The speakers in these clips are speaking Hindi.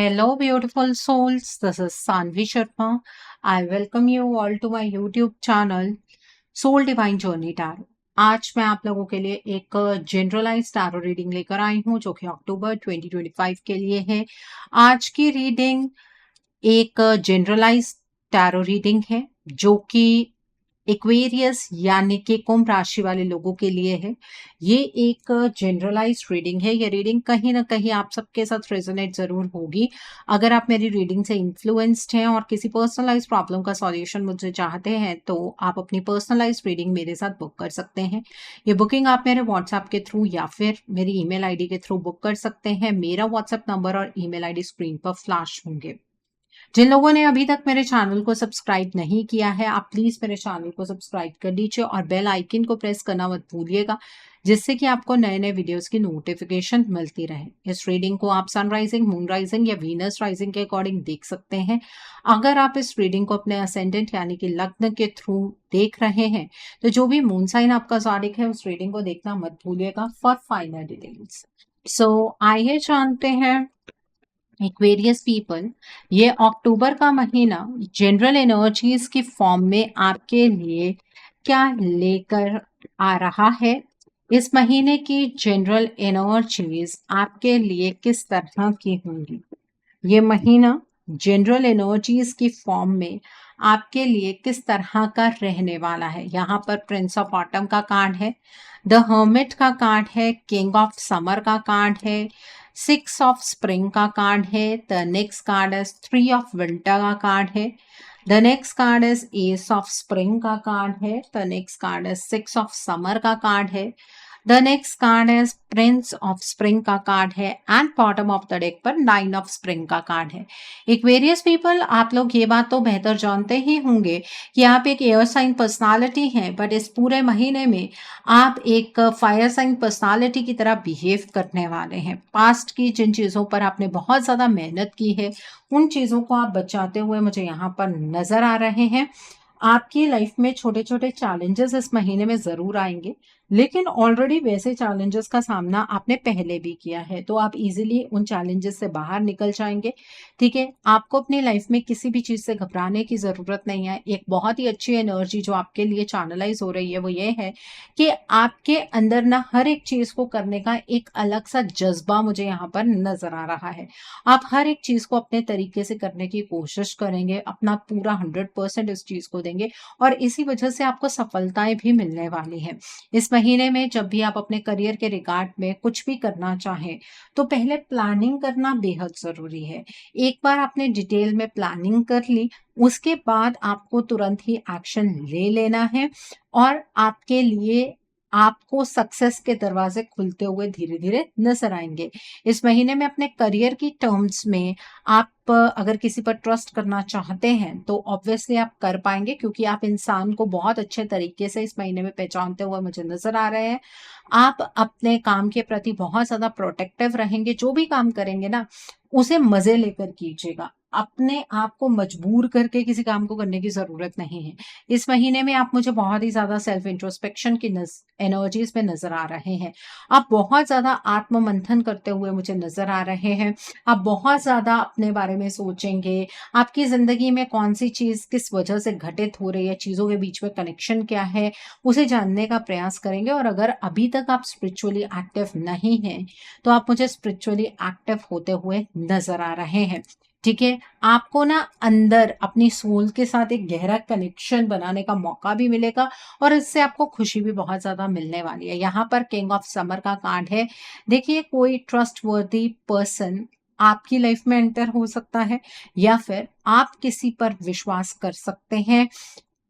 Hello, beautiful souls. This is Sanvi Sharma. I welcome you all to my YouTube channel Soul Divine Journey Tarot. आज मैं आप लोगों के लिए एक जनरलाइज टैरो रीडिंग लेकर आई हूं जो कि अक्टूबर 2025 के लिए है। आज की रीडिंग एक जनरलाइज टैरो रीडिंग है जो कि एक्वेरियस यानी कि कुंभ राशि वाले लोगों के लिए है। ये एक जनरलाइज्ड रीडिंग है। ये रीडिंग कहीं ना कहीं आप सबके साथ रेजोनेट जरूर होगी। अगर आप मेरी रीडिंग से इन्फ्लुएंस्ड हैं और किसी पर्सनलाइज प्रॉब्लम का सॉल्यूशन मुझसे चाहते हैं तो आप अपनी पर्सनलाइज रीडिंग मेरे साथ बुक कर सकते हैं। ये बुकिंग आप मेरे व्हाट्सएप के थ्रू या फिर मेरी ईमेल आईडी के थ्रू बुक कर सकते हैं। मेरा व्हाट्सएप नंबर और ईमेल आईडी स्क्रीन पर फ्लैश होंगे। जिन लोगों ने अभी तक मेरे चैनल को सब्सक्राइब नहीं किया है, आप प्लीज मेरे चैनल को सब्सक्राइब कर लीजिए और बेल आइकन को प्रेस करना मत भूलिएगा, जिससे कि आपको नए नए वीडियोस की नोटिफिकेशन मिलती रहे। इस रीडिंग को आप सनराइजिंग, मून राइजिंग या वीनस राइजिंग के अकॉर्डिंग देख सकते हैं। अगर आप इस रीडिंग को अपने असेंडेंट यानी कि लग्न के थ्रू देख रहे हैं तो जो भी मून साइन आपका ज़ोडिक है उस रीडिंग को देखना मत भूलिएगा फॉर फाइनल डिटेल्स। सो आइए जानते हैं एक्वेरियस पीपल, ये अक्टूबर का महीना जनरल एनर्जीज की फॉर्म में आपके लिए क्या लेकर आ रहा है। इस महीने की जनरल एनर्जीज आपके लिए किस तरह की होंगी। ये महीना जनरल एनर्जीज की फॉर्म में आपके लिए किस तरह का रहने वाला है। यहाँ पर प्रिंस ऑफ ऑटम का कार्ड है, द हर्मिट का कार्ड है, किंग ऑफ समर का कार्ड है, 6 ऑफ स्प्रिंग का कार्ड है। द नेक्स्ट कार्ड है 3 ऑफ विंटर का कार्ड है। The next card is S of spring का कार्ड है। The next card is 6 of summer का कार्ड है। द नेक्स्ट कार्ड है प्रिंस ऑफ स्प्रिंग का कार्ड है and bottom of the deck पर 9 ऑफ स्प्रिंग का कार्ड है। एक्वेरियस पीपल, आप लोग ये बात तो बेहतर जानते ही होंगे कि आप एक एयर साइन पर्सनालिटी हैं, बट इस पूरे महीने में आप एक फायर साइन पर्सनालिटी की तरह बिहेव करने वाले हैं। पास्ट की जिन चीज़ों पर आपने बहुत ज़्यादा मेहनत की है उन चीज़ों को आप बचाते हुए मुझे यहाँ पर नज़र आ रहे हैं। आपकी लाइफ में छोटे छोटे चैलेंजेस इस महीने में ज़रूर आएंगे, लेकिन ऑलरेडी वैसे चैलेंजेस का सामना आपने पहले भी किया है तो आप इजीली उन चैलेंजेस से बाहर निकल जाएंगे। ठीक है, आपको अपनी लाइफ में किसी भी चीज़ से घबराने की ज़रूरत नहीं है। एक बहुत ही अच्छी एनर्जी जो आपके लिए चैनलाइज हो रही है वो ये है कि आपके अंदर ना हर एक चीज़ को करने का एक अलग सा जज्बा मुझे यहाँ पर नज़र आ रहा है। आप हर एक चीज़ को अपने तरीके से करने की कोशिश करेंगे, अपना पूरा 100% इस चीज़ को देंगे और इसी वजह से आपको सफलताएं भी मिलने वाली हैं। इस महीने में जब भी आप अपने करियर के रिगार्ड में कुछ भी करना चाहें तो पहले प्लानिंग करना बेहद ज़रूरी है। एक बार आपने डिटेल में प्लानिंग कर ली उसके बाद आपको तुरंत ही एक्शन ले लेना है और आपके लिए आपको सक्सेस के दरवाजे खुलते हुए धीरे धीरे नजर आएंगे। इस महीने में अपने करियर की टर्म्स में आप अगर किसी पर ट्रस्ट करना चाहते हैं तो ऑब्वियसली आप कर पाएंगे, क्योंकि आप इंसान को बहुत अच्छे तरीके से इस महीने में पहचानते हुए मुझे नजर आ रहे हैं। आप अपने काम के प्रति बहुत ज्यादा प्रोटेक्टिव रहेंगे। जो भी काम करेंगे ना उसे मजे लेकर कीजिएगा, अपने आप को मजबूर करके किसी काम को करने की जरूरत नहीं है। इस महीने में आप मुझे बहुत ही ज्यादा सेल्फ इंट्रोस्पेक्शन की एनर्जीज में नजर आ रहे हैं। आप बहुत ज्यादा आत्म मंथन करते हुए मुझे नजर आ रहे हैं। आप बहुत ज्यादा अपने बारे में सोचेंगे, आपकी जिंदगी में कौन सी चीज किस वजह से घटित हो रही है, चीजों के बीच में कनेक्शन क्या है उसे जानने का प्रयास करेंगे। और अगर अभी तक आप स्पिरिचुअली एक्टिव नहीं हैं तो आप मुझे स्पिरिचुअली एक्टिव होते हुए नजर आ रहे हैं। ठीक है, आपको ना अंदर अपनी सोल के साथ एक गहरा कनेक्शन बनाने का मौका भी मिलेगा और इससे आपको खुशी भी बहुत ज्यादा मिलने वाली है। यहाँ पर किंग ऑफ समर का कार्ड है। देखिए, कोई ट्रस्ट वर्दी पर्सन आपकी लाइफ में एंटर हो सकता है या फिर आप किसी पर विश्वास कर सकते हैं।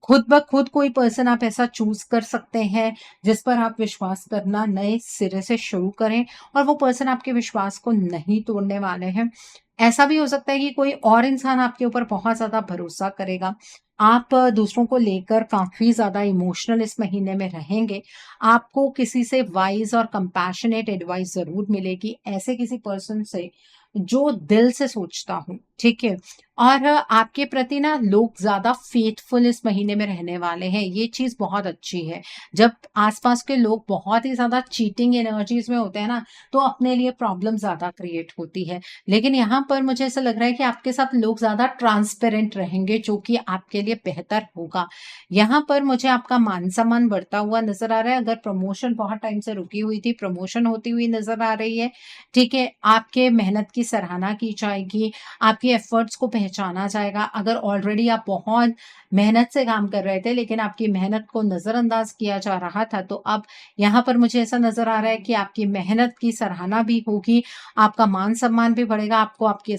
खुद ब खुद कोई पर्सन आप ऐसा चूज कर सकते हैं जिस पर आप विश्वास करना नए सिरे से शुरू करें और वो पर्सन आपके विश्वास को नहीं तोड़ने वाले हैं। ऐसा भी हो सकता है कि कोई और इंसान आपके ऊपर बहुत ज्यादा भरोसा करेगा। आप दूसरों को लेकर काफी ज्यादा इमोशनल इस महीने में रहेंगे। आपको किसी से वाइज और कंपैशनेट एडवाइस जरूर मिलेगी, ऐसे किसी पर्सन से जो दिल से सोचता हूँ ठीक है? और आपके प्रति ना लोग ज़्यादा फ़ेथफुल इस महीने में रहने वाले हैं, ये चीज़ बहुत अच्छी है। जब आस-पास के लोग बहुत ही ज़्यादा चीटिंग एनर्जीज़ में होते हैं ना, तो अपने लिए प्रॉब्लम ज़्यादा क्रिएट होती है। लेकिन यहाँ पर मुझे ऐसा लग रहा है कि आपके साथ लोग ज़्यादा ट्रांसपेरेंट रहेंगे, जो कि आपके लिए बेहतर होगा। यहाँ पर मुझे आपका मान-सम्मान बढ़ता हुआ नज़र आ रहा है, अगर प्रमोशन बहुत टाइम से रुकी हुई थी, प्रमोशन होती हुई नज़र आ रही है, ठीक है? आपके मेहनत की सराहना की जाएगी, आपके एफर्ट्स को पहचाना जाएगा। अगर ऑलरेडी आप बहुत मेहनत से काम कर रहे थे, लेकिन आपकी मेहनत को नज़रअंदाज किया जा रहा था, तो अब यहाँ पर मुझे ऐसा नज़र आ रहा है कि आपकी मेहनत की सराहना भी होगी, आपका मान-सम्मान भी बढ़ेगा, आपको आपके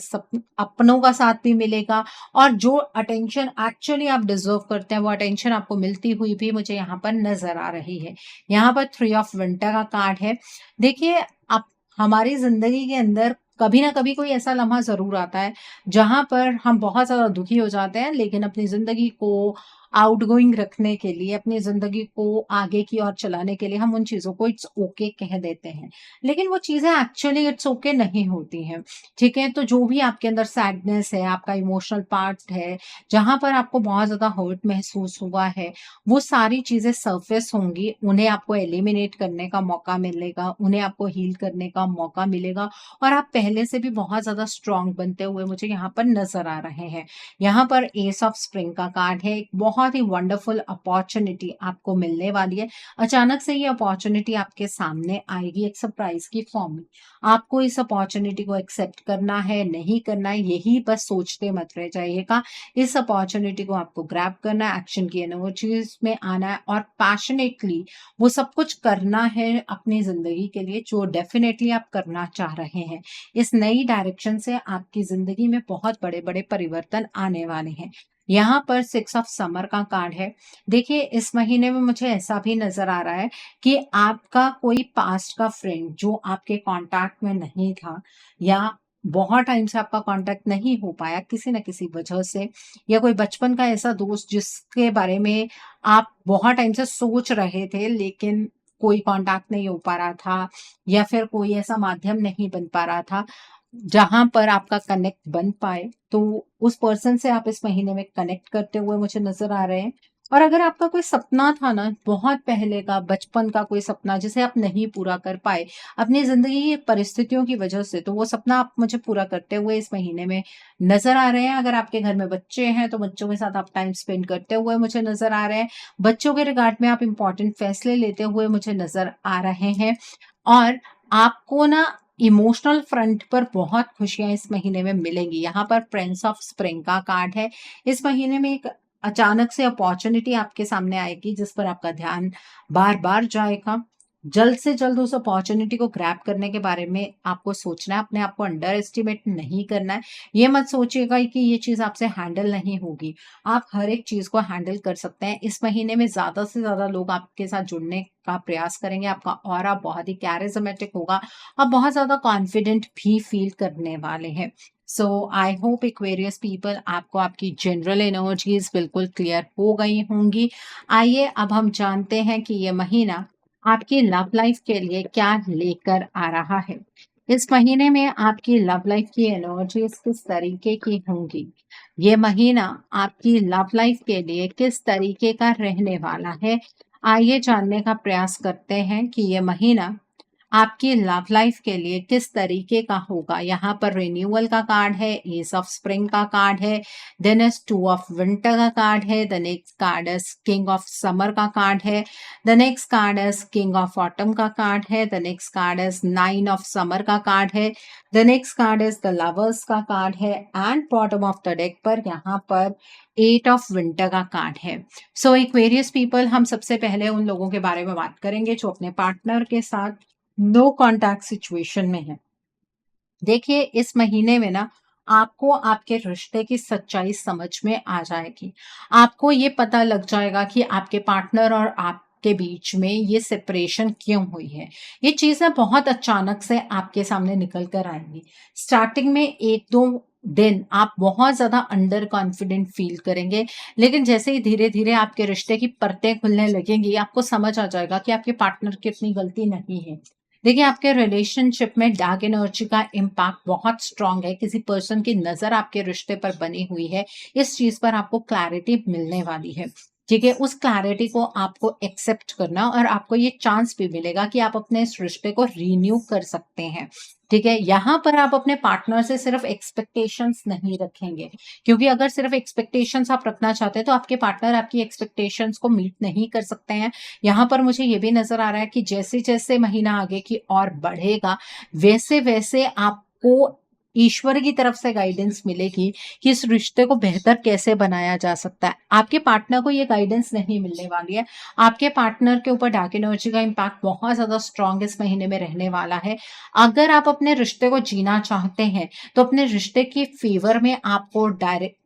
अपनों का साथ भी मिलेगा और जो अटेंशन एक्चुअली आप डिज़र्व करते हैं, वो अटेंशन आपको मिलती हुई भी मुझे यहाँ पर नज़र आ रही है। यहाँ पर 3 ऑफ विंटर का कार्ड है। देखिए, आप हमारी ज़िंदगी के अंदर कभी ना कभी कोई ऐसा लम्हा ज़रूर आता है, जहाँ पर हम बहुत ज़्यादा दुखी हो जाते हैं, लेकिन अपनी ज़िंदगी को आउटगोइंग रखने के लिए, अपनी ज़िंदगी को आगे की ओर चलाने के लिए हम उन चीज़ों को इट्स ओके कह देते हैं। लेकिन वो चीज़ें एक्चुअली इट्स ओके नहीं होती हैं, ठीक है? तो जो भी आपके अंदर सैडनेस है, आपका इमोशनल पार्ट है, जहाँ पर आपको बहुत ज़्यादा हर्ट महसूस हुआ है, वो सारी चीज़ें सरफेस होंगी, उन्हें आपको एलिमिनेट करने का मौका मिलेगा, उन्हें आपको हील करने का मौका मिलेगा और आप पहले से भी बहुत ज़्यादा स्ट्रॉन्ग बनते हुए मुझे यहाँ पर नज़र आ रहे हैं। यहाँ पर एस ऑफ स्प्रिंग का कार्ड है, एक बहुत ही वंडरफुल अपॉर्च्युनिटी आपको मिलने वाली है। अचानक से ये अपॉर्च्युनिटी आपके सामने आएगी एक सरप्राइज़ की फॉर्म में। आपको इस अपॉर्च्युनिटी को एक्सेप्ट करना है, नहीं करना है, यही बस सोचते मत रह जाइएगा। इस अपॉर्च्युनिटी को आपको ग्रैब करना है, एक्शन की एनर्जीज़ में आना है और पैशनेटली वो सब कुछ करना है अपनी ज़िंदगी के लिए जो डेफ़िनेटली आप करना चाह रहे हैं। इस नई डायरेक्शन से आपकी ज़िंदगी में बहुत बड़े-बड़े परिवर्तन आने वाले हैं। यहाँ पर 6 ऑफ समर का कार्ड है। देखिए, इस महीने में मुझे ऐसा भी नज़र आ रहा है कि आपका कोई पास्ट का फ्रेंड जो आपके कॉन्टैक्ट में नहीं था या बहुत टाइम से आपका कॉन्टैक्ट नहीं हो पाया किसी न किसी वजह से या कोई बचपन का ऐसा दोस्त जिसके बारे में आप बहुत टाइम से सोच रहे थे लेकिन कोई कॉन्टैक्ट नहीं हो पा रहा था या फिर कोई ऐसा माध्यम नहीं बन पा रहा था, जहाँ पर आपका कनेक्ट बन पाए, तो उस पर्सन से आप इस महीने में कनेक्ट करते हुए मुझे नज़र आ रहे हैं। और अगर आपका कोई सपना था ना, बहुत पहले का, बचपन का कोई सपना जिसे आप नहीं पूरा कर पाए, अपनी ज़िंदगी की परिस्थितियों की वजह से, तो वो सपना आप मुझे पूरा करते हुए इस महीने में नज़र आ रहे हैं। अगर आपके घर में बच्चे हैं, तो बच्चों के साथ आप टाइम स्पेंड करते हुए मुझे नज़र आ रहे हैं। बच्चों के रिगार्ड में आप इम्पोर्टेंट फैसले लेते हुए मुझे नज़र आ रहे हैं और आपको ना इमोशनल फ्रंट पर बहुत खुशियाँ इस महीने में मिलेंगी। यहाँ पर प्रिंस ऑफ स्प्रिंग का कार्ड है। इस महीने में एक अचानक से अपॉर्च्युनिटी आपके सामने आएगी जिस पर आपका ध्यान बार-बार जाएगा। जल्द से जल्द उस अपॉर्च्युनिटी को ग्रैब करने के बारे में आपको सोचना है, अपने आप को अंडर एस्टिमेट नहीं करना है। ये मत सोचिएगा कि ये चीज़ आपसे हैंडल नहीं होगी। आप हर एक चीज़ को हैंडल कर सकते हैं। इस महीने में ज़्यादा से ज़्यादा लोग आपके साथ जुड़ने का प्रयास करेंगे। आपका ऑरा बहुत ही कैरिज़मेटिक होगा। आप बहुत ज़्यादा कॉन्फिडेंट भी फ़ील करने वाले हैं। सो आई होप एक्वेरियस पीपल आपको आपकी जनरल एनर्जीज़ बिल्कुल क्लियर हो गई होंगी। आइए अब हम जानते हैं कि ये महीना आपकी लव लाइफ़ के लिए क्या लेकर आ रहा है। इस महीने में आपकी लव लाइफ़ की एनर्जीज़ किस तरीके की होंगी? ये महीना आपकी लव लाइफ़ के लिए किस तरीके का रहने वाला है? आइए जानने का प्रयास करते हैं कि ये महीना आपकी लव लाइफ के लिए किस तरीके का होगा। यहाँ पर रिन्यूअल का कार्ड है, एस ऑफ स्प्रिंग का कार्ड है, देन इज 2 ऑफ विंटर का कार्ड है, the next card is king of summer का कार्ड है, the next card is king of autumn का कार्ड है, the next card is 9 of summer का कार्ड है, the next card is the lovers का कार्ड है and bottom of the deck पर यहाँ पर 8 ऑफ विंटर का कार्ड है। सो एक्वेरियस पीपल, हम सबसे पहले उन लोगों के बारे में बात करेंगे जो अपने पार्टनर के साथ नो कॉन्टैक्ट सिचुएशन में है। देखिए, इस महीने में ना आपको आपके रिश्ते की सच्चाई समझ में आ जाएगी। आपको ये पता लग जाएगा कि आपके पार्टनर और आपके बीच में ये सेपरेशन क्यों हुई है। ये चीज़ें बहुत अचानक से आपके सामने निकल कर आएँगी। स्टार्टिंग में 1-2 दिन आप बहुत ज़्यादा अंडर कॉन्फिडेंट फ़ील करेंगे, लेकिन जैसे ही धीरे-धीरे आपके रिश्ते की परतें खुलने लगेंगी, आपको समझ आ जाएगा कि आपके पार्टनर की इतनी गलती नहीं है। देखिए, आपके रिलेशनशिप में डार्क एनर्जी का इम्पैक्ट बहुत स्ट्रांग है। किसी पर्सन की नज़र आपके रिश्ते पर बनी हुई है। इस चीज़ पर आपको क्लैरिटी मिलने वाली है। ठीक है? उस क्लैरिटी को आपको एक्सेप्ट करना और आपको ये चांस भी मिलेगा कि आप अपने इस रिश्ते को रिन्यू कर सकते हैं। ठीक है? यहाँ पर आप अपने पार्टनर से सिर्फ़ एक्सपेक्टेशंस नहीं रखेंगे, क्योंकि अगर सिर्फ़ एक्सपेक्टेशंस आप रखना चाहते हैं, तो आपके पार्टनर आपकी एक्सपेक्टेशंस को मीट नहीं कर सकते हैं। यहाँ पर मुझे ये भी नज़र आ रहा है कि जैसे-जैसे महीना आगे की ओर बढ़ेगा, वैसे-वैसे आपको ईश्वर की तरफ से गाइडेंस मिलेगी कि इस रिश्ते को बेहतर कैसे बनाया जा सकता है। आपके पार्टनर को ये गाइडेंस नहीं मिलने वाली है। आपके पार्टनर के ऊपर डार्क एनर्जी का इम्पैक्ट बहुत ज़्यादा स्ट्रॉन्ग इस महीने में रहने वाला है। अगर आप अपने रिश्ते को जीना चाहते हैं, तो अपने रिश्ते के फ़ेवर में आपको डायरेक्ट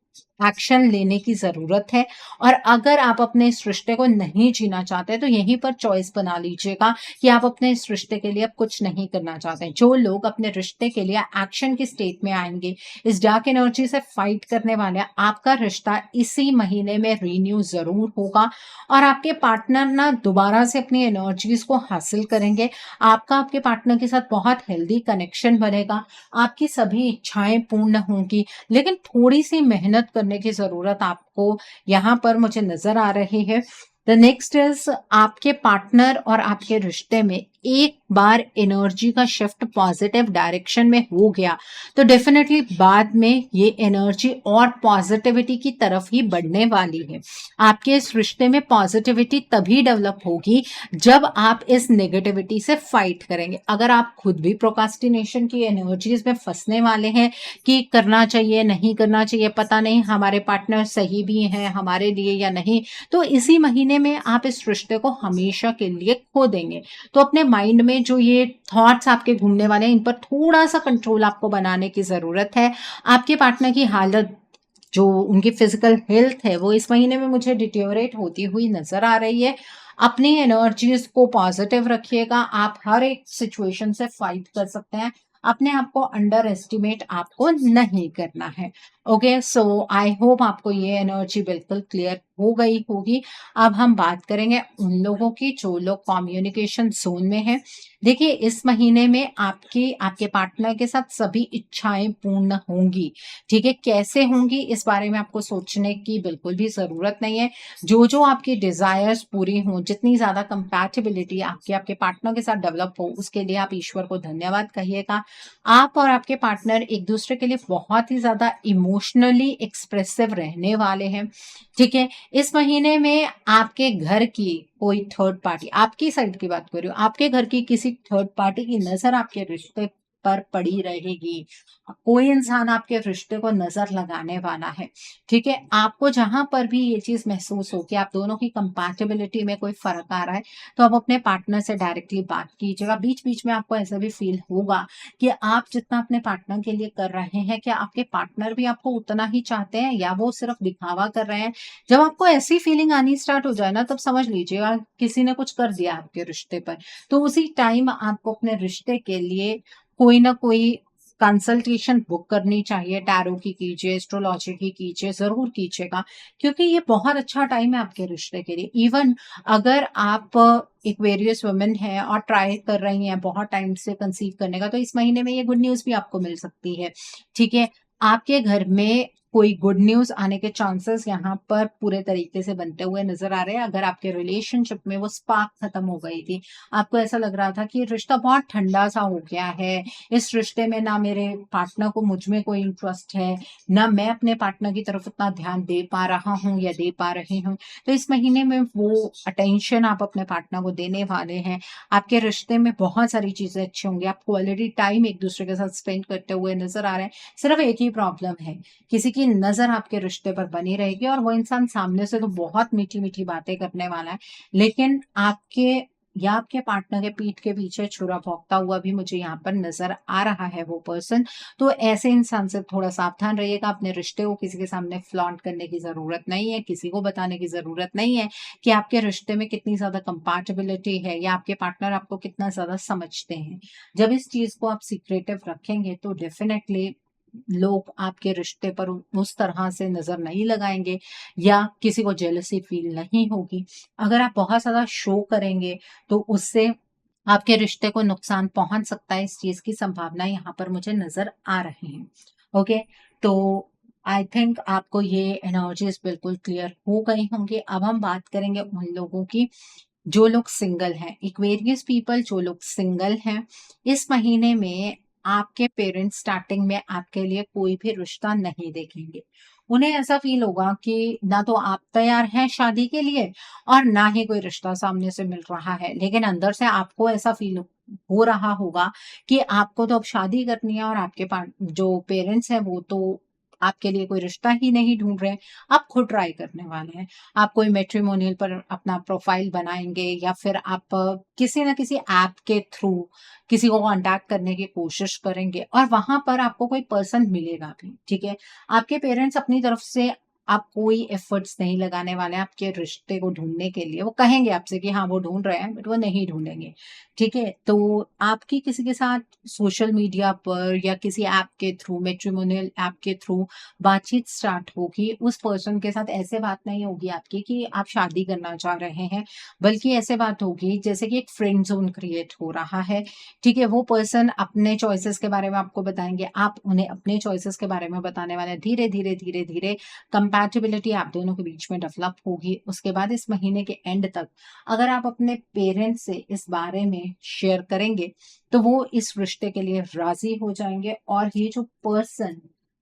एक्शन लेने की ज़रूरत है। और अगर आप अपने इस रिश्ते को नहीं जीना चाहते, तो यहीं पर चॉइस बना लीजिएगा कि आप अपने इस रिश्ते के लिए अब कुछ नहीं करना चाहते। जो लोग अपने रिश्ते के लिए एक्शन की स्टेट में आएँगे, इस डार्क एनर्जी से फाइट करने वाले हैं, आपका रिश्ता इसी महीने में रिन्यू ज़रूर होगा और आपके पार्टनर ना दोबारा से अपनी एनर्जीज़ को हासिल करेंगे। आपका आपके पार्टनर के साथ बहुत हेल्दी कनेक्शन बनेगा, आपकी सभी इच्छाएँ पूर्ण होंगी, लेकिन थोड़ी-सी मेहनत करने की ज़रूरत आपको यहाँ पर मुझे नज़र आ रही है। द नेक्स्ट इज़ आपके पार्टनर और आपके रिश्ते में एक बार एनर्जी का शिफ्ट पॉजिटिव डायरेक्शन में हो गया, तो डेफ़िनेटली बाद में ये एनर्जी और पॉजिटिविटी की तरफ ही बढ़ने वाली है। आपके इस रिश्ते में पॉजिटिविटी तभी डेवलप होगी जब आप इस नेगेटिविटी से फाइट करेंगे। अगर आप खुद भी प्रोक्रास्टिनेशन की एनर्जीज़ में फँसने वाले हैं कि करना चाहिए, नहीं करना चाहिए, पता नहीं हमारे पार्टनर सही भी हैं हमारे लिए या नहीं, तो इसी महीने में आप इस रिश्ते को हमेशा के लिए खो देंगे। तो अपने माइंड में जो ये थॉट्स आपके घूमने वाले हैं, इन पर थोड़ा-सा कंट्रोल आपको बनाने की ज़रूरत है। आपके पार्टनर की हालत, जो उनकी फिज़िकल हेल्थ है, वो इस महीने में मुझे डिटेरियोरेट होती हुई नज़र आ रही है। अपनी एनर्जीज़ को पॉज़िटिव रखिएगा, आप हर एक सिचुएशन से फाइट कर सकते हैं। अपने आप को अंडर एस्टिमेट आपको नहीं करना है। ओके, सो आई होप आपको ये एनर्जी बिल्कुल क्लियर हो गई होगी। अब हम बात करेंगे उन लोगों की जो लोग कम्युनिकेशन ज़ोन में हैं। देखिए, इस महीने में आपकी आपके पार्टनर के साथ सभी इच्छाएँ पूर्ण होंगी। ठीक है? कैसे होंगी, इस बारे में आपको सोचने की बिल्कुल भी ज़रूरत नहीं है। जो-जो आपकी डिज़ायर्स पूरी हों, जितनी ज़्यादा कंपैटिबिलिटी आपके आपके पार्टनर के साथ डेवलप हो, उसके लिए आप ईश्वर को धन्यवाद कहिएगा। आप और आपके पार्टनर एक-दूसरे के लिए बहुत ही ज़्यादा इमोशनली एक्सप्रेसिव रहने वाले हैं। ठीक है? इस महीने में आपके घर की कोई थर्ड पार्टी, आपकी साइड की बात कर रही हूँ, आपके घर की किसी थर्ड पार्टी की नज़र आपके रिश्ते पर पड़ी रहेगी। कोई इंसान आपके रिश्ते को नज़र लगाने वाला है। ठीक है? आपको जहाँ पर भी ये चीज़ महसूस हो कि आप दोनों की कंपैटिबिलिटी में कोई फ़र्क आ रहा है, तो आप अपने पार्टनर से डायरेक्टली बात कीजिएगा। बीच-बीच में आपको ऐसा भी फ़ील होगा कि आप जितना अपने पार्टनर के लिए कर रहे हैं, क्या आपके पार्टनर भी आपको उतना ही चाहते हैं या वो सिर्फ़ दिखावा कर रहे हैं? जब आपको ऐसी फीलिंग आनी स्टार्ट हो जाए ना, तब समझ लीजिएगा किसी ने कुछ कर दिया आपके रिश्ते पर। तो उसी टाइम आपको अपने रिश्ते के लिए कोई ना कोई कंसल्टेशन बुक करनी चाहिए। टैरो की कीजिए, एस्ट्रोलॉजी की कीजिए, ज़रूर कीजिएगा, क्योंकि ये बहुत अच्छा टाइम है आपके रिश्ते के लिए। इवन अगर आप एक्वेरियस वुमन हैं और ट्राई कर रही हैं बहुत टाइम से कंसीव करने का, तो इस महीने में ये गुड न्यूज़ भी आपको मिल सकती है। ठीक है? आपके घर में कोई गुड न्यूज़ आने के चांसेस यहाँ पर पूरे तरीके से बनते हुए नज़र आ रहे हैं। अगर आपके रिलेशनशिप में वो स्पार्क खत्म हो गई थी, आपको ऐसा लग रहा था कि रिश्ता बहुत ठंडा-सा हो गया है, इस रिश्ते में ना मेरे पार्टनर को मुझ में कोई इंटरेस्ट है, ना मैं अपने पार्टनर की तरफ उतना ध्यान दे पा रहा हूँ या दे पा रही हूँ। तो इस महीने में वो अटेंशन आप अपने पार्टनर को देने वाले हैं। आपके रिश्ते में बहुत सारी चीज़ें अच्छी होंगी, आप क्वालिटी टाइम एक-दूसरे के साथ स्पेंड करते हुए नज़र आ रहे हैं। सिर्फ़ एक ही प्रॉब्लम है, किसी की नज़र आपके रिश्ते पर बनी रहेगी और वो इंसान सामने से तो बहुत मीठी-मीठी बातें करने वाला है, लेकिन आपके या आपके पार्टनर के पीठ के पीछे छुरा भोंकता हुआ भी मुझे यहाँ पर नज़र आ रहा है वो पर्सन। तो ऐसे इंसान से थोड़ा सावधान रहिएगा। अपने रिश्ते को किसी के सामने फ्लॉन्ट करने की ज़रूरत नहीं है, किसी को बताने की ज़रूरत नहीं है कि आपके रिश्ते में कितनी ज़्यादा कंपैटिबिलिटी है या आपके पार्टनर आपको कितना ज़्यादा समझते हैं। जब इस चीज़ को आप सीक्रेटिव रखेंगे, तो डेफ़िनेटली लोग आपके रिश्ते पर उस तरह से नज़र नहीं लगाएँगे या किसी को जेलसी फ़ील नहीं होगी। अगर आप बहुत ज़्यादा शो करेंगे, तो उससे आपके रिश्ते को नुकसान पहुंच सकता है, इस चीज की संभावना यहाँ पर मुझे नजर आ रही है। ओके, तो आई थिंक आपको ये एनर्जीज बिल्कुल क्लियर हो गई होंगी। अब हम बात करेंगे उन लोगों की जो लोग सिंगल हैं, इक्वेरियस पीपल जो लोग सिंगल हैं, इस महीने में आपके पेरेंट्स स्टार्टिंग में आपके लिए कोई भी रिश्ता नहीं देखेंगे। उन्हें ऐसा फील होगा कि ना तो आप तैयार हैं शादी के लिए और ना ही कोई रिश्ता सामने से मिल रहा है, लेकिन अंदर से आपको ऐसा फील हो रहा होगा कि आपको तो अब शादी करनी है और आपके जो पेरेंट्स हैं वो तो आपके लिए कोई रिश्ता ही नहीं ढूंढ रहे हैं। आप खुद ट्राई करने वाले हैं। आप कोई मैट्रिमोनियल पर अपना प्रोफाइल बनाएंगे या फिर आप किसी ना किसी ऐप के थ्रू किसी को कांटेक्ट करने की कोशिश करेंगे और वहां पर आपको कोई पर्सन मिलेगा भी। ठीक है, आपके पेरेंट्स अपनी तरफ से आप कोई एफर्ट्स नहीं लगाने वाले हैं आपके रिश्ते को ढूंढने के लिए। वो कहेंगे आपसे कि हाँ वो ढूंढ रहे हैं, बट वो नहीं ढूंढेंगे। ठीक है, तो आपकी किसी के साथ सोशल मीडिया पर या किसी ऐप के थ्रू, मैट्रिमोनियल ऐप के थ्रू बातचीत स्टार्ट होगी। उस पर्सन के साथ ऐसे बात नहीं होगी आपकी कि आप शादी करना चाह रहे हैं, बल्कि ऐसे बात होगी जैसे कि एक फ्रेंड जोन क्रिएट हो रहा है। ठीक है, वो पर्सन अपने चॉइसेस के बारे में आपको बताएंगे, आप उन्हें अपने चॉइसेस के बारे में बताने वाले हैं। धीरे धीरे धीरे धीरे कंपैटिबिलिटी आप दोनों के बीच में डेवलप होगी। उसके बाद इस महीने के एंड तक अगर आप अपने पेरेंट्स से इस बारे में शेयर करेंगे तो वो इस रिश्ते के लिए राजी हो जाएंगे। और ये जो पर्सन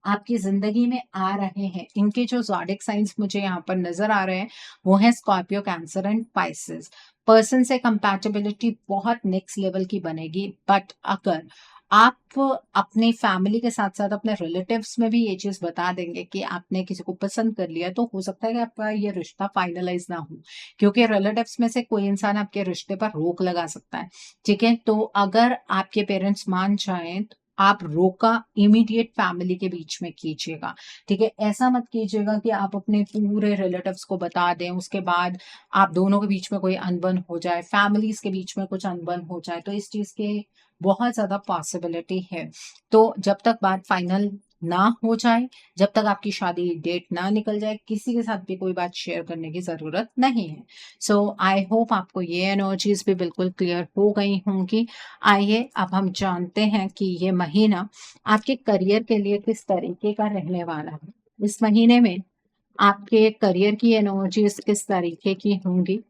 आपकी जिंदगी में आ रहे हैं, इनके जो ज़ोडिएक साइंस मुझे यहाँ पर नजर आ रहे हैं वो है Scorpio, cancer and Pisces. Person से कंपैटिबिलिटी बहुत नेक्स्ट लेवल की बनेगी। बट अगर आप अपनी फैमिली के साथ साथ अपने रिलेटिव्स में भी ये चीज बता देंगे कि आपने किसी को पसंद कर लिया, तो हो सकता है कि आपका ये रिश्ता फाइनलाइज ना हो, क्योंकि रिलेटिव्स में से कोई इंसान आपके रिश्ते पर रोक लगा सकता है। ठीक है, तो अगर आपके पेरेंट्स मान जाएं तो आप रोका इमीडिएट फैमिली के बीच में कीजिएगा। ठीक है, ऐसा मत कीजिएगा कि आप अपने पूरे रिलेटिव्स को बता दें, उसके बाद आप दोनों के बीच में कोई अनबन हो जाए, फैमिलीज के बीच में कुछ अनबन हो जाए, तो इस चीज के बहुत ज्यादा पॉसिबिलिटी है। तो जब तक बात फाइनल ना हो जाए, जब तक आपकी शादी डेट ना निकल जाए, किसी के साथ भी कोई बात शेयर करने की जरूरत नहीं है। सो आई होप आपको ये एनर्जीज भी बिल्कुल क्लियर हो गई होंगी। आइए अब हम जानते हैं कि ये महीना आपके करियर के लिए किस तरीके का रहने वाला है। इस महीने में आपके करियर की एनर्जीज किस तरीके की होंगी,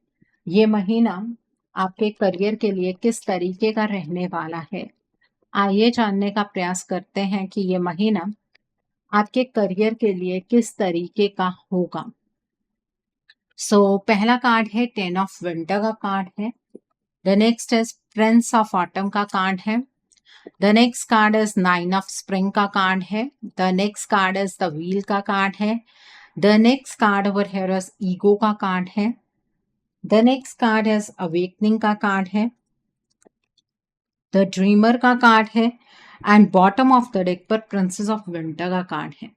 ये महीना आपके करियर के लिए किस तरीके का रहने वाला है। आइए जानने का प्रयास करते हैं कि ये महीना आपके करियर के लिए किस तरीके का होगा। पहला कार्ड है 10 ऑफ विंटर का कार्ड है। The next is Prince of autumn का कार्ड है। The next card is 9 of spring का कार्ड है। The next card is the wheel का कार्ड है। The next card over here is ego का कार्ड है। The next card is awakening का कार्ड है। द ड्रीमर का कार्ड है and bottom of the deck पर प्रिंसेस ऑफ विंटर का कार्ड है।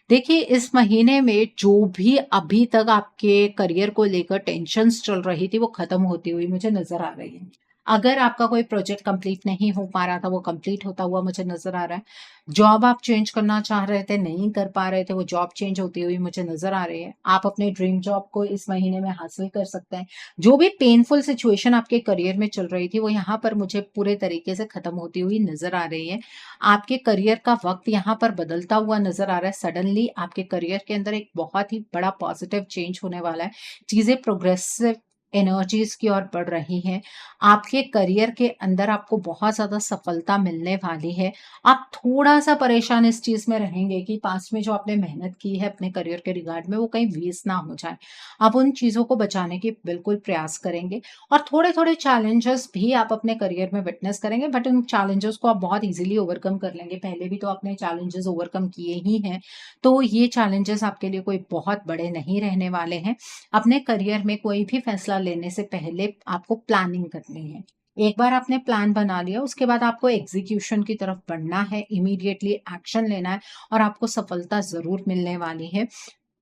देखिए, इस महीने में जो भी अभी तक आपके करियर को लेकर टेंशन्स चल रही थी वो खत्म होती हुई मुझे नजर आ रही है। अगर आपका कोई प्रोजेक्ट कंप्लीट नहीं हो पा रहा था वो कंप्लीट होता हुआ मुझे नजर आ रहा है। जॉब आप चेंज करना चाह रहे थे, नहीं कर पा रहे थे, वो जॉब चेंज होती हुई मुझे नजर आ रही है। आप अपने ड्रीम जॉब को इस महीने में हासिल कर सकते हैं। जो भी पेनफुल सिचुएशन आपके करियर में चल रही थी वो यहाँ पर मुझे पूरे तरीके से खत्म होती हुई नजर आ रही है। आपके करियर का वक्त यहाँ पर बदलता हुआ नजर आ रहा है। सडनली आपके करियर के अंदर एक बहुत ही बड़ा पॉजिटिव चेंज होने वाला है। चीजें प्रोग्रेसिव एनर्जीज की ओर बढ़ रही हैं। आपके करियर के अंदर आपको बहुत ज्यादा सफलता मिलने वाली है। आप थोड़ा सा परेशान इस चीज में रहेंगे कि पास में जो आपने मेहनत की है अपने करियर के रिगार्ड में वो कहीं वेस्ट ना हो जाए। आप उन चीजों को बचाने की बिल्कुल प्रयास करेंगे और थोड़े थोड़े चैलेंजेस भी आप अपने करियर में विटनेस करेंगे, बट उन चैलेंजेस को आप बहुत इजीली ओवरकम कर लेंगे। पहले भी तो आपने चैलेंजेस ओवरकम किए ही हैं, तो ये चैलेंजेस आपके लिए कोई बहुत बड़े नहीं रहने वाले हैं। अपने करियर में कोई भी फैसला लेने से पहले आपको प्लानिंग करनी है। एक बार आपने प्लान बना लिया उसके बाद आपको एग्जीक्यूशन की तरफ बढ़ना है, इमीडिएटली एक्शन लेना है और आपको सफलता जरूर मिलने वाली है।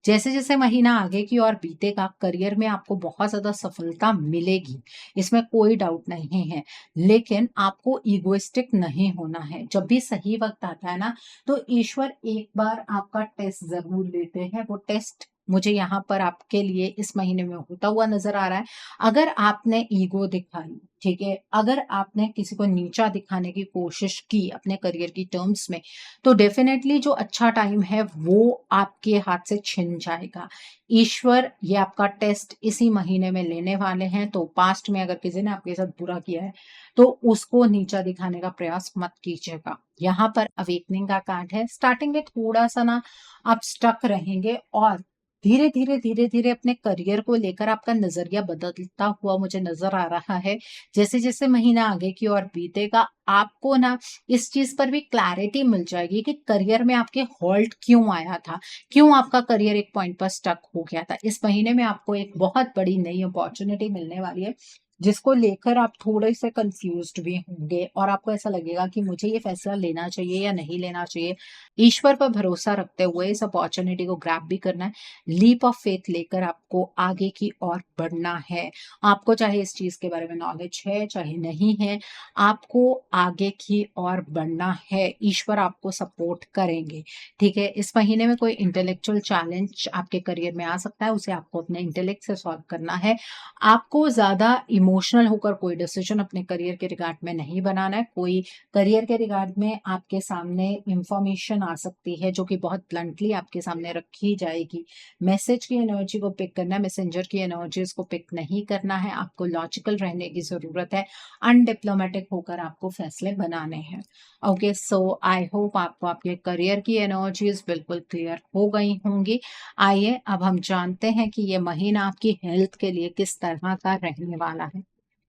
जैसे जैसे महीना आगे की ओर बीतेगा करियर में आपको बहुत ज्यादा सफलता मिलेगी, इसमें कोई डाउट नहीं है। लेकिन आपको इगोइस्टिक नहीं होना है। जब भी सही वक्त आता है ना, तो ईश्वर एक बार आपका टेस्ट जरूर लेते हैं। वो टेस्ट मुझे यहाँ पर आपके लिए इस महीने में होता हुआ नज़र आ रहा है। अगर आपने ईगो दिखाई, ठीक है? अगर आपने किसी को नीचा दिखाने की कोशिश की अपने करियर की टर्म्स में, तो डेफ़िनेटली जो अच्छा टाइम है वो आपके हाथ से छिन जाएगा। ईश्वर ये आपका टेस्ट इसी महीने में लेने वाले हैं, तो पास्ट में अगर किसी ने आपके साथ बुरा किया है, तो उसको नीचा दिखाने का प्रयास मत कीजिएगा। यहाँ पर अवेकनिंग का कार्ड है। स्टार्टिंग में थोड़ा-सा ना आप स्टक रहेंगे और धीरे-धीरे, धीरे-धीरे अपने करियर को लेकर आपका नज़रिया बदलता हुआ मुझे नज़र आ रहा है। जैसे-जैसे महीना आगे की ओर बीतेगा, आपको ना इस चीज़ पर भी क्लैरिटी मिल जाएगी कि करियर में आपके हॉल्ट क्यों आया था? क्यों आपका करियर एक पॉइंट पर स्टक हो गया था? इस महीने में आपको एक बहुत बड़ी नई अपॉर्च्युनिटी मिलने वाली है, जिसको लेकर आप थोड़े-से कन्फ्यूज़्ड भी होंगे और आपको ऐसा लगेगा कि मुझे ये फैसला लेना चाहिए या नहीं लेना चाहिए। ईश्वर पर भरोसा रखते हुए इस अपॉर्च्युनिटी को ग्रैब भी करना है। लीप ऑफ फेथ लेकर आपको आगे की ओर बढ़ना है। आपको चाहे इस चीज़ के बारे में नॉलेज है, चाहे नहीं है, आपको आगे की ओर बढ़ना है। ईश्वर आपको सपोर्ट करेंगे, ठीक है? इस महीने में कोई इंटेलेक्चुअल चैलेंज आपके करियर में आ सकता है, उसे आपको अपने इंटेलेक्ट से सॉल्व करना है। आपको ज़्यादा इमोशनल होकर कोई डिसीजन अपने करियर के रिगार्ड में नहीं बनाना है। कोई करियर के रिगार्ड में आपके सामने इंफॉर्मेशन आ सकती है जो कि बहुत ब्लंटली आपके सामने रखी जाएगी। मैसेज की एनर्जी को पिक करना है, मैसेंजर की एनर्जीज़ को पिक नहीं करना है। आपको लॉजिकल रहने की ज़रूरत है। अनडिप्लोमैटिक होकर आपको फैसले बनाने हैं। ओके, सो आई होप आपको आपके करियर की एनर्जीज़ बिल्कुल क्लियर हो गई होंगी। आइए अब हम जानते हैं कि ये महीना आपकी हेल्थ के लिए किस तरह का रहने वाला है।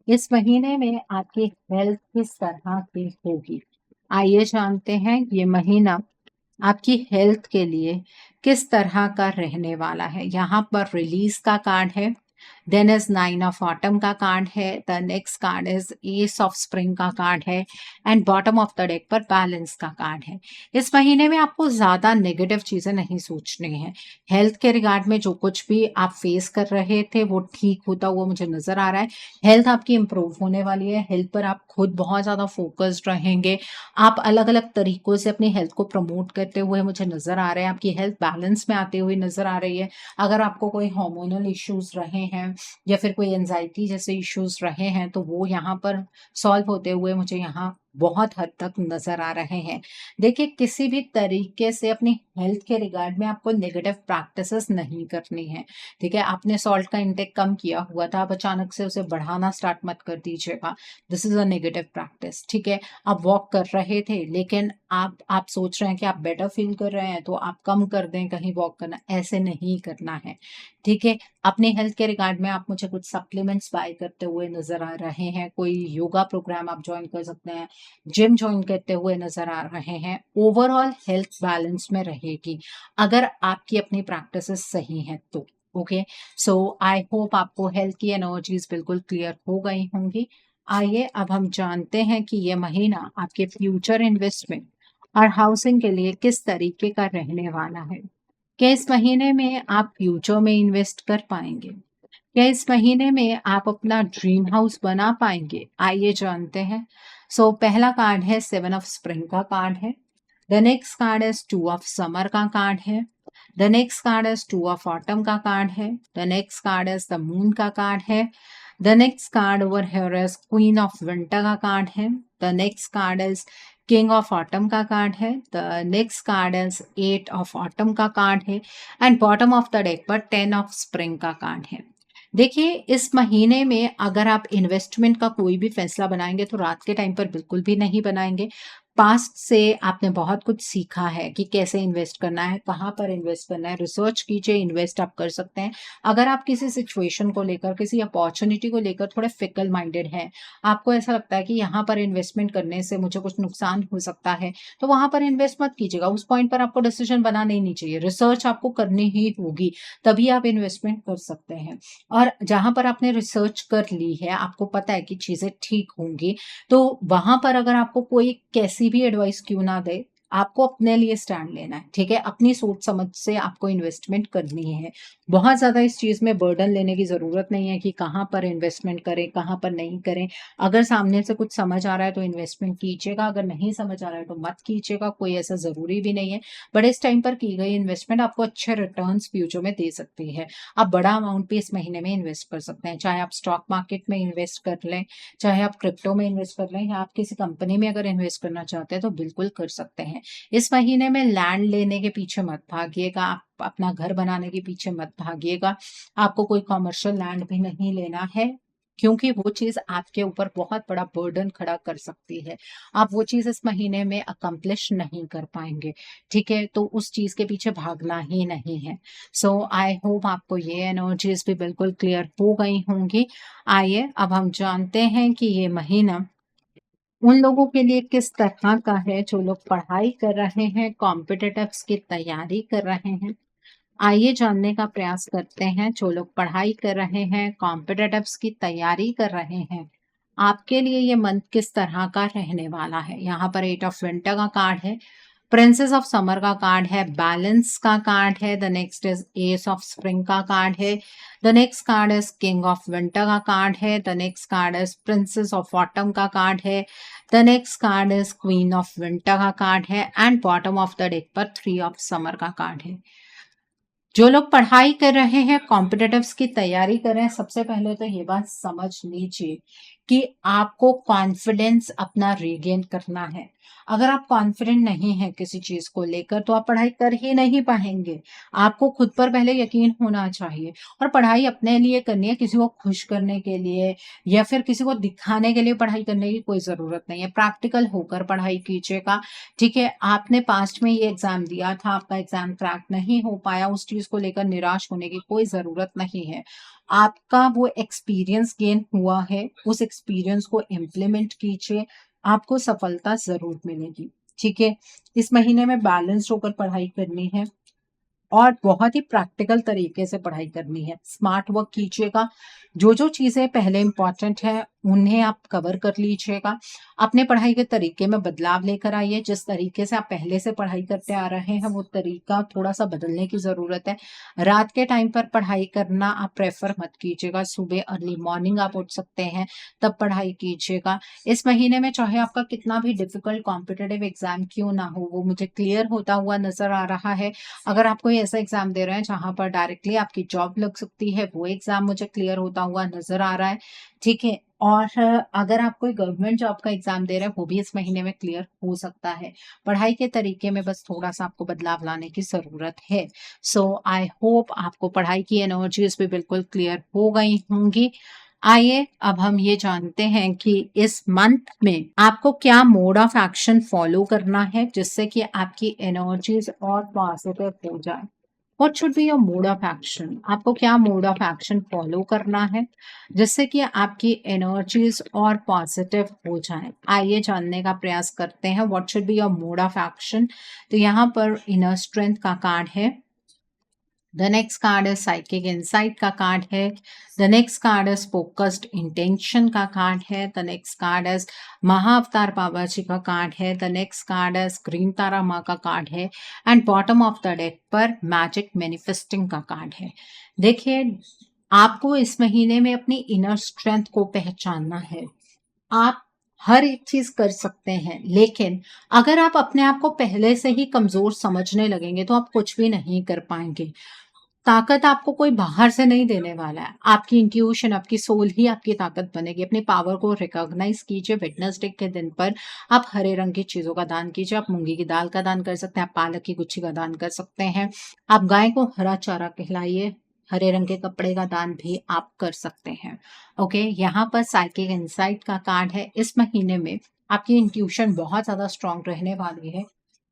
इस महीने में आपकी हेल्थ किस तरह की होगी? आइए जानते हैं ये महीना आपकी हेल्थ के लिए किस तरह का रहने वाला है। यहाँ पर रिलीज़ का कार्ड है, देन इज़ 9 ऑफ ऑटम का कार्ड है, the next card is S of spring का कार्ड है and bottom of the deck पर बैलेंस का कार्ड है। इस महीने में आपको ज़्यादा नेगेटिव चीज़ें नहीं सोचनी हैं। हेल्थ के रिगार्ड में जो कुछ भी आप फेस कर रहे थे वो ठीक होता हुआ मुझे नज़र आ रहा है। हेल्थ आपकी इम्प्रूव होने वाली है, हेल्थ पर आप खुद बहुत ज़्यादा फ़ोकस्ड रहेंगे। आप अलग-अलग तरीकों से अपनी हेल्थ को प्रमोट करते हुए मुझे नज़र आ रहे हैं, आपकी हेल्थ बैलेंस में आते हुए नज़र आ रही है। अगर आपको कोई हार्मोनल इश्यूज़ रहे हैं या फिर कोई एंग्ज़ायटी जैसे इश्यूज़ रहे हैं, तो वो यहाँ पर सॉल्व होते हुए मुझे यहाँ बहुत हद तक नज़र आ रहे हैं। देखिए, किसी भी तरीके से अपनी हेल्थ के रिगार्ड में आपको नेगेटिव प्रैक्टिसेस नहीं करनी है, ठीक है? आपने सॉल्ट का इंटेक कम किया हुआ था, आप अचानक से उसे बढ़ाना स्टार्ट मत कर दीजिएगा। This is a negative practice, ठीक है? आप वॉक कर रहे थे, लेकिन आप सोच रहे हैं कि आप बेटर फ़ील कर रहे हैं, तो आप कम कर दें कहीं वॉक करना, ऐसे नहीं करना है, ठीक है? अपनी हेल्थ के रिगार्ड में आप मुझे कुछ सप्लीमेंट्स बाय करते हुए नज़र आ रहे हैं, कोई योगा प्रोग्राम आप जॉइन कर सकते हैं, जिम जॉइन करते हुए नज़र आ रहे हैं। ओवरऑल हेल्थ बैलेंस में रहेगी, अगर आपकी अपनी प्रैक्टिसेस सही हैं तो। ओके, सो आई होप आपको हेल्थ की एनर्जीज़ बिल्कुल क्लियर हो गई होंगी। आइए अब हम जानते हैं कि ये महीना आपके फ्यूचर इन्वेस्टमेंट और हाउसिंग के लिए किस तरीके का रहने वाला है। क्या इस महीने में आप फ्यूचर में इन्वेस्ट कर पाएँगे? क्या इस महीने में आप अपना ड्रीम हाउस बना पाएँगे? आइए जानते हैं। सो पहला कार्ड है 7 ऑफ स्प्रिंग का कार्ड है। The next card is 2 of summer का कार्ड है। The next card is 2 of autumn का कार्ड है। The next card is the moon का कार्ड है। The next card over here is queen of winter का कार्ड है। The next card is king of autumn का कार्ड है। The next card is 8 of autumn का कार्ड है and bottom of the deck पर 10 ऑफ स्प्रिंग का कार्ड है। देखिए, इस महीने में अगर आप इन्वेस्टमेंट का कोई भी फैसला बनाएँगे तो रात के टाइम पर बिल्कुल भी नहीं बनाएँगे। पास्ट से आपने बहुत कुछ सीखा है कि कैसे इन्वेस्ट करना है, कहाँ पर इन्वेस्ट करना है, रिसर्च कीजिए, इन्वेस्ट आप कर सकते हैं। अगर आप किसी सिचुएशन को लेकर, किसी अपॉर्च्युनिटी को लेकर थोड़े फिकल माइंडेड हैं, आपको ऐसा लगता है कि यहाँ पर इन्वेस्टमेंट करने से मुझे कुछ नुकसान हो सकता है, तो वहाँ पर इन्वेस्ट मत कीजिएगा। उस पॉइंट पर आपको डिसीजन बनाना ही नहीं चाहिए। रिसर्च आपको करनी ही होगी, तभी आप इन्वेस्टमेंट कर सकते हैं। और जहाँ पर आपने रिसर्च कर ली है, आपको पता है कि चीज़ें ठीक होंगी, तो वहाँ पर अगर आपको कोई कैसी भी एडवाइस क्यों ना दे, आपको अपने लिए स्टैंड लेना है, ठीक है? अपनी सोच समझ से आपको इन्वेस्टमेंट करनी है। बहुत ज़्यादा इस चीज़ में बर्डन लेने की ज़रूरत नहीं है कि कहाँ पर इन्वेस्टमेंट करें, कहाँ पर नहीं करें। अगर सामने से कुछ समझ आ रहा है तो इन्वेस्टमेंट कीजिएगा, अगर नहीं समझ आ रहा है तो मत कीजिएगा, कोई ऐसा ज़रूरी भी नहीं है। बट इस टाइम पर की गई इन्वेस्टमेंट आपको अच्छे रिटर्न्स फ्यूचर में दे सकती है। आप बड़ा अमाउंट भी इस महीने में इन्वेस्ट कर सकते हैं, चाहे आप स्टॉक मार्केट में इन्वेस्ट कर लें, चाहे आप क्रिप्टो में इन्वेस्ट कर लें, या आप किसी कंपनी में अगर इन्वेस्ट करना चाहते हैं तो बिल्कुल कर सकते हैं। इस महीने में लैंड लेने के पीछे मत भागिएगा, आप अपना घर बनाने के पीछे मत भागिएगा। आपको कोई कमर्शियल लैंड भी नहीं लेना है, क्योंकि वो चीज़ आपके ऊपर बहुत बड़ा बर्डन खड़ा कर सकती है। आप वो चीज़ इस महीने में अकम्प्लिश नहीं कर पाएँगे, ठीक है? तो उस चीज़ के पीछे भागना ही नहीं है। सो आई होप आपको ये एनर्जीज़ भी बिल्कुल क्लियर हो गई होंगी। आइए अब हम जानते हैं कि ये महीना उन लोगों के लिए किस तरह का है जो लोग पढ़ाई कर रहे हैं, कॉम्पिटिटिव्स की तैयारी कर रहे हैं। आइए जानने का प्रयास करते हैं, जो लोग पढ़ाई कर रहे हैं, कॉम्पिटिटिव्स की तैयारी कर रहे हैं, आपके लिए ये मंथ किस तरह का रहने वाला है। यहाँ पर 8 ऑफ विंटर का कार्ड है, प्रिंसेस ऑफ समर का कार्ड है, बैलेंस का कार्ड है, the next is S of spring का कार्ड है, the next card is king of winter का कार्ड है, the next card is princess of autumn का कार्ड है, the next card is queen of winter का कार्ड है, and bottom of the deck पर 3 ऑफ समर का कार्ड है। जो लोग पढ़ाई कर रहे हैं, कॉम्पिटिटिव्स की तैयारी कर रहे हैं, सबसे पहले तो ये बात समझ लीजिए कि आपको कॉन्फिडेंस अपना रीगेन करना है। अगर आप कॉन्फिडेंट नहीं हैं किसी चीज़ को लेकर, तो आप पढ़ाई कर ही नहीं पाएँगे। आपको खुद पर पहले यकीन होना चाहिए, और पढ़ाई अपने लिए करनी है, किसी को खुश करने के लिए या फिर किसी को दिखाने के लिए पढ़ाई करने की कोई ज़रूरत नहीं है। प्रैक्टिकल होकर पढ़ाई कीजिएगा, ठीक है? आपने पास्ट में ये एग्ज़ाम दिया था, आपका एग्ज़ाम क्रैक नहीं हो पाया, उस चीज़ को लेकर निराश होने की कोई ज़रूरत नहीं है। आपका वो एक्सपीरियंस गेन हुआ है, उस एक्सपीरियंस को इम्प्लीमेंट कीजिए, आपको सफलता ज़रूर मिलेगी, ठीक है? इस महीने में बैलेंस्ड होकर पढ़ाई करनी है और बहुत ही प्रैक्टिकल तरीके से पढ़ाई करनी है। स्मार्ट वर्क कीजिएगा, जो-जो चीज़ें पहले इम्पोर्टेंट हैं, उन्हें आप कवर कर लीजिएगा। अपने पढ़ाई के तरीके में बदलाव लेकर आइए, जिस तरीके से आप पहले से पढ़ाई करते आ रहे हैं, वो तरीका थोड़ा-सा बदलने की ज़रूरत है। रात के टाइम पर पढ़ाई करना आप प्रेफ़र मत कीजिएगा, सुबह अर्ली मॉर्निंग आप उठ सकते हैं, तब पढ़ाई कीजिएगा। इस महीने में चाहे आपका कितना भी डिफ़िकल्ट कॉम्पिटिटिव एग्ज़ाम क्यों ना हो, वो मुझे क्लियर होता हुआ नज़र आ रहा है। अगर आप कोई ऐसा एग्ज़ाम दे रहे हैं जहाँ पर डायरेक्टली आपकी जॉब लग सकती है, वो एग्ज़ाम मुझे क्लियर होता हुआ नज़र आ रहा है, ठीक है? और अगर आप कोई गवर्नमेंट जॉब का एग्ज़ाम दे रहे हैं, वो भी इस महीने में क्लियर हो सकता है। पढ़ाई के तरीके में बस थोड़ा-सा आपको बदलाव लाने की ज़रूरत है। सो आई होप आपको पढ़ाई की एनर्जीज़ भी बिल्कुल क्लियर हो गई होंगी। आइए अब हम ये जानते हैं कि इस मंथ में आपको क्या मोड ऑफ एक्शन फॉलो करना है, जिससे कि आपकी एनर्जीज और पॉजिटिव हो जाए। What should be your mode of action? आपको क्या मोड ऑफ एक्शन फॉलो करना है जिससे कि आपकी एनर्जीज और पॉजिटिव हो जाए। आइए जानने का प्रयास करते हैं what should be your mode of action. तो यहाँ पर इनर स्ट्रेंथ का कार्ड है, द नेक्स्ट कार्ड है साइकिक इंसाइट का कार्ड है, द नेक्स्ट कार्ड है फोकस्ड इंटेंशन का कार्ड है, द नेक्स्ट कार्ड है महाअवतार बाबा जी का कार्ड है, द नेक्स्ट कार्ड है ग्रीन तारा माँ का कार्ड है, and bottom of the deck पर मैजिक मैनिफेस्टिंग का कार्ड है। देखिए, आपको इस महीने में अपनी इनर स्ट्रेंथ को पहचानना है। आप हर एक चीज कर सकते हैं, लेकिन अगर आप अपने आप को पहले से ही कमजोर समझने लगेंगे तो आप कुछ भी नहीं कर पाएंगे। ताकत आपको कोई बाहर से नहीं देने वाला है। आपकी इंट्यूशन, आपकी सोल ही आपकी ताकत बनेगी। अपनी पावर को रिकॉग्नाइज़ कीजिए। वेडनेसडे के दिन पर आप हरे रंग की चीज़ों का दान कीजिए। आप मूँगी की दाल का दान कर सकते हैं, आप पालक की गुच्छी का दान कर सकते हैं। आप गाय को हरा चारा खिलाइए। हरे रंग के कपड़े का दान भी आप कर सकते हैं। ओके, यहाँ पर साइकिक इनसाइट का कार्ड है। इस महीने में आपकी इंट्यूशन बहुत ज़्यादा स्ट्रॉन्ग रहने वाली है।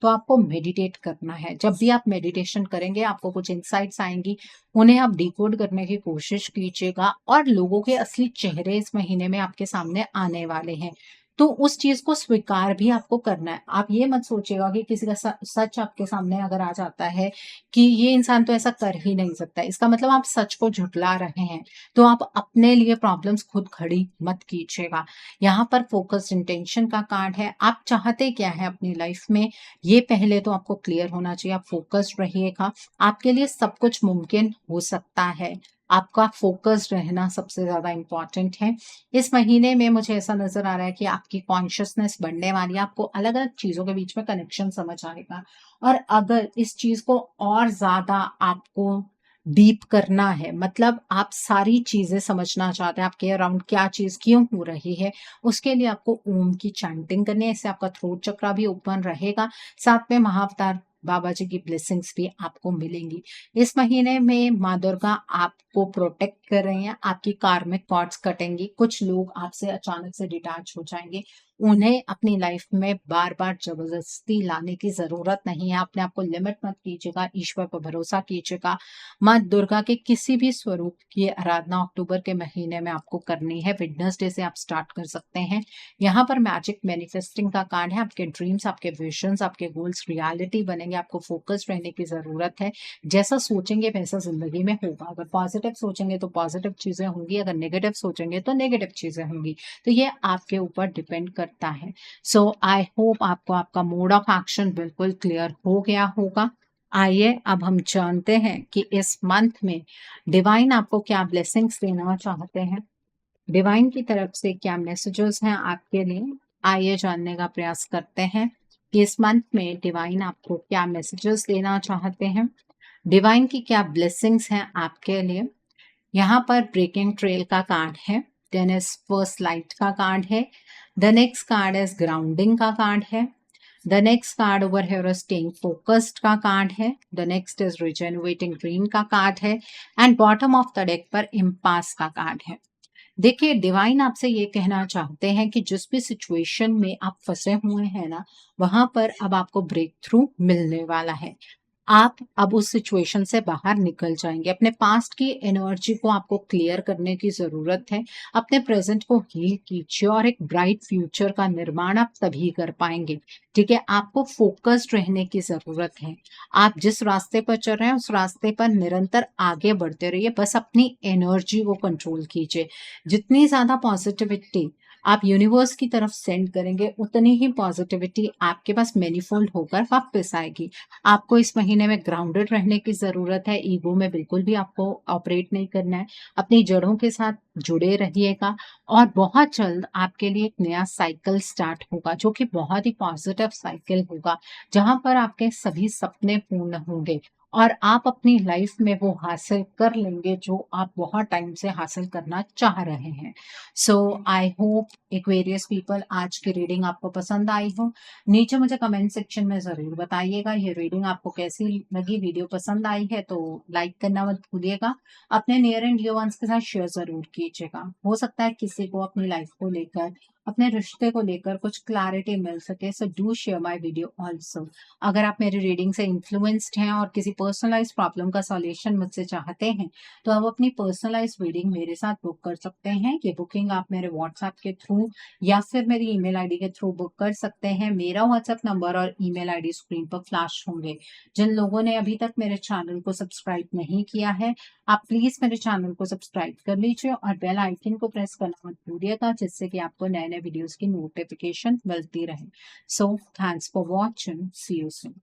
तो आपको मेडिटेट करना है। जब भी आप मेडिटेशन करेंगे, आपको कुछ इनसाइट्स आएँगी, उन्हें आप डिकोड करने की कोशिश कीजिएगा और लोगों के असली चेहरे इस महीने में आपके सामने आने वाले हैं। तो उस चीज़ को स्वीकार भी आपको करना है। आप ये मत सोचिएगा कि किसी का सच आपके सामने अगर आ जाता है कि ये इंसान तो ऐसा कर ही नहीं सकता, इसका मतलब आप सच को झुठला रहे हैं, तो आप अपने लिए प्रॉब्लम्स खुद खड़ी मत कीजिएगा। यहाँ पर फ़ोकस्ड इंटेंशन का कार्ड है, आप चाहते क्या हैं अपनी लाइफ़ में, ये पहले तो आपको क्लियर होना चाहिए, आप फ़ोकस्ड रहिएगा, आपके लिए सब कुछ मुमकिन हो सकता है। आपका फ़ोकस्ड रहना सबसे ज़्यादा इम्पोर्टेंट है। इस महीने में मुझे ऐसा नज़र आ रहा है कि आपकी कॉन्शियसनेस बढ़ने वाली है, आपको अलग-अलग चीज़ों के बीच में कनेक्शन समझ आएगा और अगर इस चीज़ को और ज़्यादा आपको डीप करना है, मतलब आप सारी चीज़ें समझना चाहते हैं, आपके अराउंड क्या चीज़ क्यों हो रही है, उसके लिए आपको ओम की चैंटिंग करनी है, इससे आपका थ्रोट चक्रा भी ओपन रहेगा, साथ में महाअवतार बाबा जी की ब्लेसिंग्स भी आपको मिलेंगी। इस महीने में माँ दुर्गा आपको प्रोटेक्ट कर रही हैं, आपकी कार्मिक कॉर्ड्स कटेंगी, कुछ लोग आपसे अचानक से डिटैच हो जाएँगे, उन्हें अपनी लाइफ में बार-बार ज़बरदस्ती लाने की ज़रूरत नहीं है, अपने आप को लिमिट मत कीजिएगा, ईश्वर पर भरोसा कीजिएगा। माँ दुर्गा के किसी भी स्वरूप की आराधना अक्टूबर के महीने में आपको करनी है, वेडनेसडे से आप स्टार्ट कर सकते हैं। यहाँ पर मैजिक मैनिफेस्टिंग का कार्ड है, आपके ड्रीम्स, आपके विजन्स, आपके गोल्स रियलिटी बनेंगे, आपको फ़ोकस्ड रहने की ज़रूरत है। जैसा सोचेंगे वैसा ज़िंदगी में होगा, अगर पॉज़िटिव सोचेंगे तो पॉज़िटिव चीज़ें होंगी, अगर नेगेटिव सोचेंगे तो नेगेटिव चीज़ें होंगी। तो ये आपके ऊपर डिपेंड करता है। सो आई होप आपको आपका मोड ऑफ एक्शन बिल्कुल क्लियर हो गया होगा। आइए अब हम जानते हैं कि इस मंथ में डिवाइन आपको क्या ब्लेसिंग्स देना चाहते हैं। डिवाइन की तरफ से क्या मैसेजेस हैं आपके लिए? आइए जानने का प्रयास करते हैं कि इस मंथ में डिवाइन आपको क्या मैसेजेस देना चाहते हैं। डिवाइन की क्या ब्लेसिंग्स हैं आपके लिए? यहाँ पर ब्रेकिंग ट्रेल का कार्ड है, देन इज फर्स्ट लाइट का कार्ड है, the next card is grounding का कार्ड है, the next card over here is staying focused का कार्ड है, द नेक्स्ट इज रिजेनरेटिंग ड्रीम का कार्ड है and bottom of the deck पर इम्पास का कार्ड है। देखिए डिवाइन आपसे ये कहना चाहते हैं कि जिस भी सिचुएशन में आप फंसे हुए हैं ना, वहां पर अब आपको ब्रेक थ्रू मिलने वाला है। आप अब उस सिचुएशन से बाहर निकल जाएँगे। अपने पास्ट की एनर्जी को आपको क्लियर करने की ज़रूरत है। अपने प्रेज़ेंट को हील कीजिए और एक ब्राइट फ्यूचर का निर्माण आप तभी कर पाएँगे, ठीक है? आपको फ़ोकस्ड रहने की ज़रूरत है। आप जिस रास्ते पर चल रहे हैं, उस रास्ते पर निरंतर आगे बढ़ते रहिए, बस अपनी एनर्जी को कंट्रोल कीजिए। जितनी ज़्यादा पॉज़िटिविटी आप यूनिवर्स की तरफ सेंड करेंगे, उतनी ही पॉज़िटिविटी आपके पास मैनिफोल्ड होकर वापस आएगी। आपको इस महीने में ग्राउंडेड रहने की ज़रूरत है, ईगो में बिल्कुल भी आपको ऑपरेट नहीं करना है, अपनी जड़ों के साथ जुड़े रहिएगा और बहुत जल्द आपके लिए एक नया साइकिल स्टार्ट होगा, जो कि बहुत ही पॉजिटिव साइकिल होगा, जहाँ पर आपके सभी सपने पूर्ण होंगे और आप अपनी लाइफ में वो हासिल कर लेंगे, जो आप बहुत टाइम से हासिल करना चाह रहे हैं। सो आई होप एक्वेरियस पीपल आज की रीडिंग आपको पसंद आई हो। नीचे मुझे कमेंट सेक्शन में ज़रूर बताइएगा ये रीडिंग आपको कैसी लगी। वीडियो पसंद आई है तो लाइक करना मत भूलिएगा। अपने नियर एंड डियर वंस के साथ शेयर ज़रूर कीजिएगा। हो सकता है किसी को अपनी लाइफ को लेकर, अपने रिश्ते को लेकर कुछ क्लैरिटी मिल सके, so do share my video also. अगर आप मेरी रीडिंग से इन्फ्लुएंस्ड हैं और किसी पर्सनलाइज्ड प्रॉब्लम का सॉल्यूशन मुझसे चाहते हैं, तो आप अपनी पर्सनलाइज्ड रीडिंग मेरे साथ बुक कर सकते हैं। ये बुकिंग आप मेरे व्हाट्सएप के थ्रू या फिर मेरी ईमेल आईडी के थ्रू बुक कर सकते हैं। मेरा व्हाट्सएप नंबर और ईमेल आईडी स्क्रीन पर फ्लैश होंगे। जिन लोगों ने अभी तक मेरे चैनल को सब्सक्राइब नहीं किया है, आप प्लीज मेरे चैनल को सब्सक्राइब कर लीजिए और बेल आइकन को प्रेस करना मत भूलिएगा, जिससे कि आपको नए नए वीडियोस की नोटिफिकेशन मिलती रहे। So thanks for watching, see you soon.